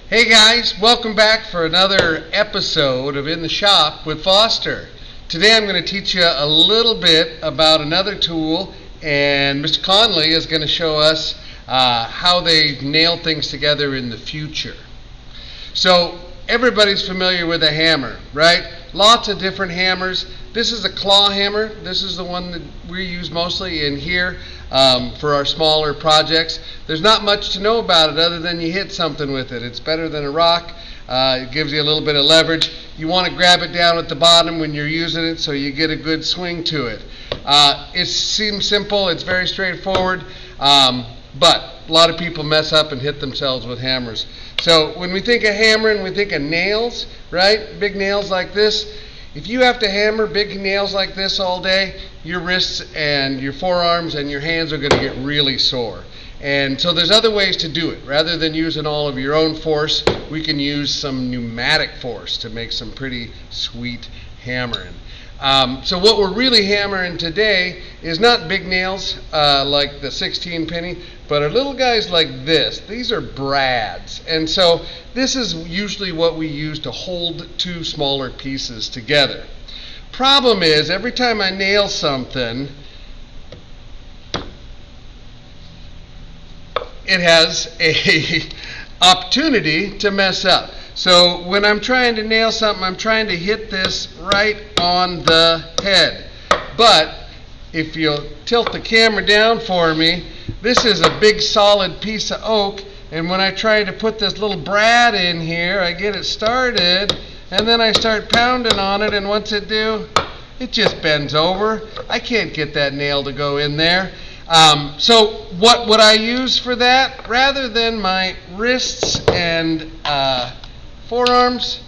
Hey guys, welcome back for another episode of In the Shop with Foster. Today I'm going to teach you a little bit about another tool, and Mr. Connolly is going to show us how they nail things together in the future. So everybody's familiar with a hammer, right? Lots of different hammers. This is a claw hammer. This is the one that we use mostly in here for our smaller projects. There's not much to know about it other than you hit something with it. It's better than a rock. It gives you a little bit of leverage. You want to grab it down at the bottom when you're using it so you get a good swing to it. It seems simple. It's very straightforward. But a lot of people mess up and hit themselves with hammers. So when we think of hammering, we think of nails, right? Big nails like this. If you have to hammer big nails like this all day, your wrists and your forearms and your hands are going to get really sore. And so there's other ways to do it. Rather than using all of your own force, we can use some pneumatic force to make some pretty sweet hammering. So what we're really hammering today is not big nails like the 16 penny, but are little guys like this. These are brads. And so this is usually what we use to hold two smaller pieces together. Problem is, every time I nail something, it has a opportunity to mess up. So when I'm trying to nail something, I'm trying to hit this right on the head. But if you'll tilt the camera down for me, this is a big solid piece of oak, and when I try to put this little brad in here, I get it started, and then I start pounding on it, and what's it do? It just bends over. I can't get that nail to go in there. So what would I use for that? Rather than my wrists and forearms,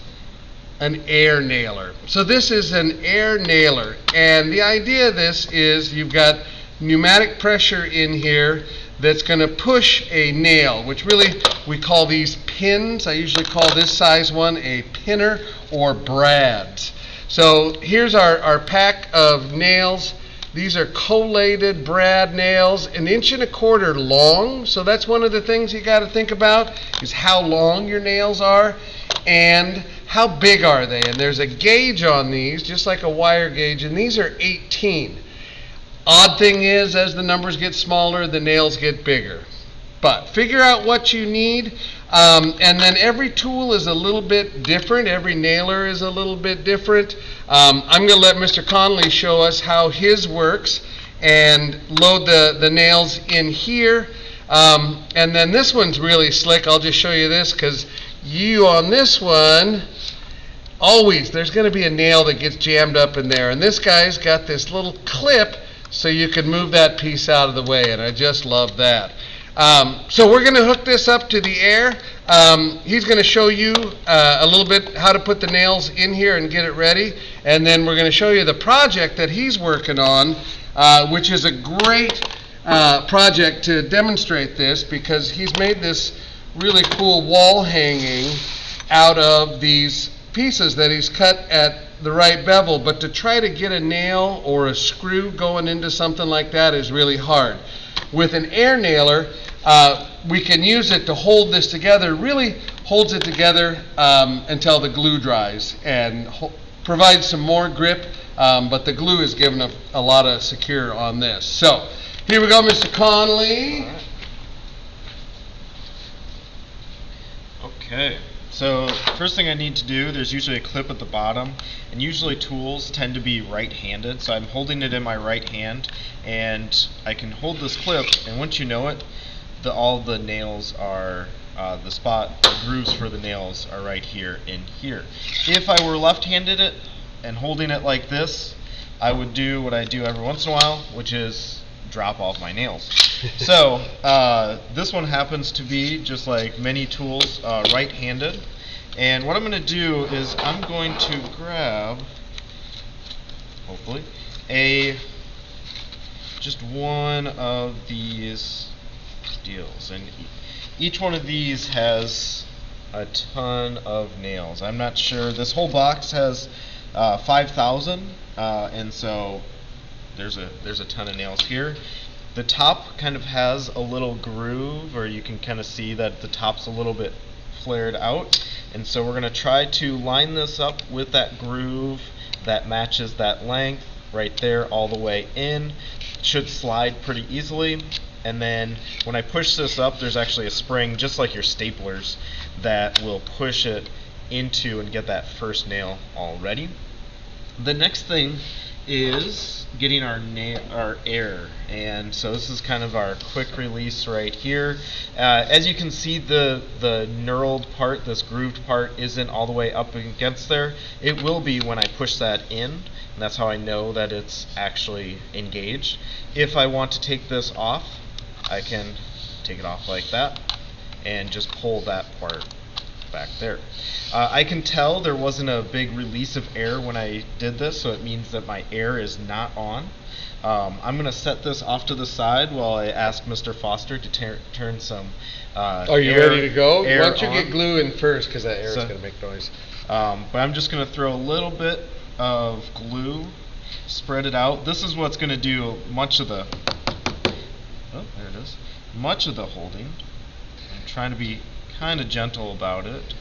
an air nailer. So this is an air nailer, and the idea of this is you've got pneumatic pressure in here that's going to push a nail, which really we call these pins. I usually call this size one a pinner or brads. So here's our pack of nails. These are collated brad nails, 1.25 inches long. So that's one of the things you got to think about is how long your nails are and how big are they. And there's a gauge on these, just like a wire gauge, and these are 18. Odd thing is, as the numbers get smaller, the nails get bigger. But figure out what you need, and then every tool is a little bit different. Every nailer is a little bit different. I'm going to let Mr. Connolly show us how his works and load the nails in here. And then this one's really slick. I'll just show you this because on this one, always there's going to be a nail that gets jammed up in there. And this guy's got this little clip so you can move that piece out of the way, and I just love that. So we're going to hook this up to the air. He's going to show you a little bit how to put the nails in here and get it ready, and then we're going to show you the project that he's working on, which is a great project to demonstrate this because he's made this really cool wall hanging out of these pieces that he's cut at the right bevel, but to try to get a nail or a screw going into something like that is really hard. With an air nailer, we can use it to hold this together. Really holds it together until the glue dries and provides some more grip, but the glue is giving a lot of secure on this. So here we go, Mr. Connolly. Okay. So first thing I need to do, there's usually a clip at the bottom, and usually tools tend to be right-handed, so I'm holding it in my right hand, and I can hold this clip, and once you know it, all the nails are, the grooves for the nails are right here in here. If I were left-handed and holding it like this, I would do what I do every once in a while, which is drop off my nails. So this one happens to be, just like many tools, right-handed. And what I'm going to do is I'm going to grab, hopefully, just one of these deals. And each one of these has a ton of nails. I'm not sure. This whole box has 5,000, and so there's a ton of nails here. The top kind of has a little groove, or you can kind of see that the top's a little bit flared out. And so we're going to try to line this up with that groove that matches that length right there all the way in. It should slide pretty easily. And then when I push this up, there's actually a spring, just like your staplers, that will push it into and get that first nail all ready. The next thing is getting our air, and so this is kind of our quick release right here. As you can see, the knurled part, this grooved part, isn't all the way up against there. It will be when I push that in, and that's how I know that it's actually engaged. If I want to take this off, I can take it off like that and just pull that part back there. I can tell there wasn't a big release of air when I did this, so it means that my air is not on. I'm going to set this off to the side while I ask Mr. Foster to turn some Are you ready to go? Why don't you on. get glue in first, because that air is going to make noise. But I'm just going to throw a little bit of glue, spread it out. This is what's going to do much of the holding. I'm trying to be kind of gentle about it.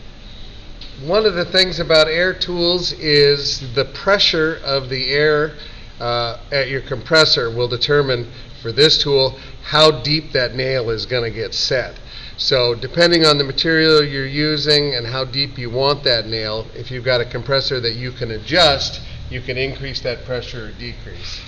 One of the things about air tools is the pressure of the air at your compressor will determine, for this tool, how deep that nail is going to get set. So depending on the material you're using and how deep you want that nail, if you've got a compressor that you can adjust, you can increase that pressure or decrease.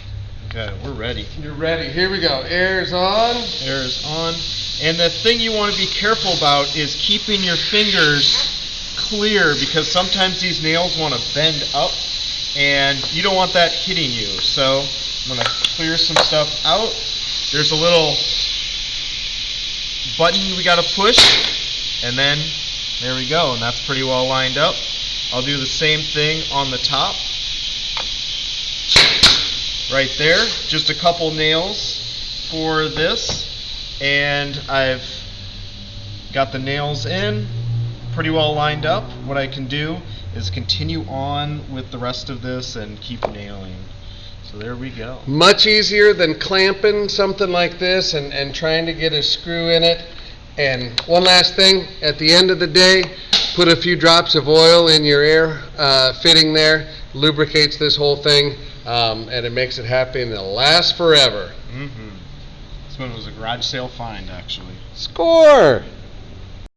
Okay, we're ready. You're ready. Here we go. Air's on. Air's on. And the thing you want to be careful about is keeping your fingers clear, because sometimes these nails want to bend up and you don't want that hitting you. So I'm going to clear some stuff out. There's a little button we got to push, and then there we go, and that's pretty well lined up. I'll do the same thing on the top. Right there, just a couple nails for this, and I've got the nails in, pretty well lined up. What I can do is continue on with the rest of this and keep nailing. So there we go. Much easier than clamping something like this and trying to get a screw in it. And one last thing, at the end of the day, put a few drops of oil in your air fitting there, lubricates this whole thing, and it makes it happy, and it'll last forever. This one was a garage sale find, actually. Score!